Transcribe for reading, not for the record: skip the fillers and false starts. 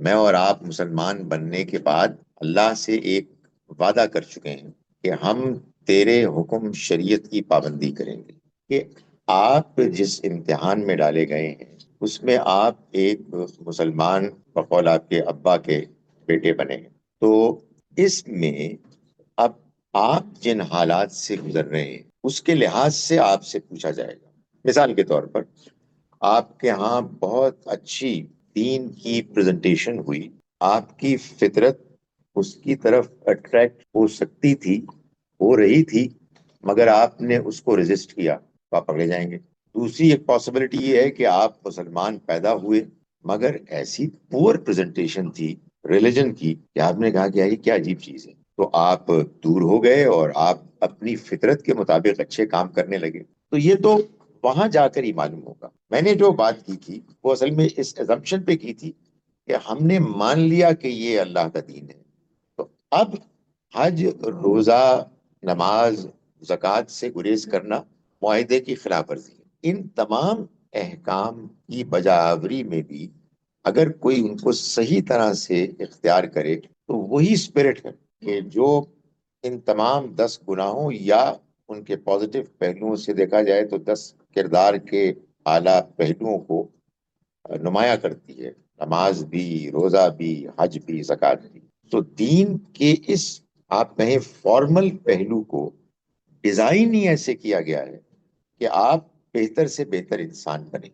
میں اور آپ مسلمان بننے کے بعد اللہ سے ایک وعدہ کر چکے ہیں کہ ہم تیرے حکم شریعت کی پابندی کریں گے، کہ آپ جس امتحان میں ڈالے گئے ہیں اس میں آپ ایک مسلمان بقول آپ کے ابا کے بیٹے بنے ہیں، تو اس میں اب آپ جن حالات سے گزر رہے ہیں اس کے لحاظ سے آپ سے پوچھا جائے گا۔ مثال کے طور پر آپ کے ہاں بہت اچھی دین کی پریزنٹیشن ہوئی، آپ کی فطرت اس کی طرف اٹریکٹ ہو سکتی تھی، ہو رہی تھی، مگر آپ نے اس کو ریزسٹ کیا تو آپ پکڑے جائیں گے۔ دوسری ایک پاسبلٹی یہ ہے کہ آپ مسلمان پیدا ہوئے مگر ایسی پور پریزنٹیشن تھی ریلیجن کی کہ آپ نے کہا کہ یہ کیا عجیب چیز ہے، تو آپ دور ہو گئے اور آپ اپنی فطرت کے مطابق اچھے کام کرنے لگے۔ تو یہ تو وہاں جا کر ہی معلوم ہوگا۔ میں نے جو بات کی تھی وہ اصل میں اس ایزمپشن پہ کی تھی کہ ہم نے مان لیا کہ یہ اللہ کا دین ہے، تو اب حج، روزہ، نماز، زکوٰۃ سے گریز کرنا معاہدے کی خلاف ورزی ہے۔ ان تمام احکام کی بجاوری میں بھی اگر کوئی ان کو صحیح طرح سے اختیار کرے تو وہی اسپرٹ ہے کہ جو ان تمام 10 گناہوں یا ان کے پازیٹیو پہلوؤں سے دیکھا جائے تو 10 کردار کے اعلیٰ پہلوؤں کو نمایاں کرتی ہے، نماز بھی، روزہ بھی، حج بھی، زکوٰۃ بھی۔ تو دین کے اس آپ کہیں فارمل پہلو کو ڈیزائن ہی ایسے کیا گیا ہے کہ آپ بہتر سے بہتر انسان بنیں۔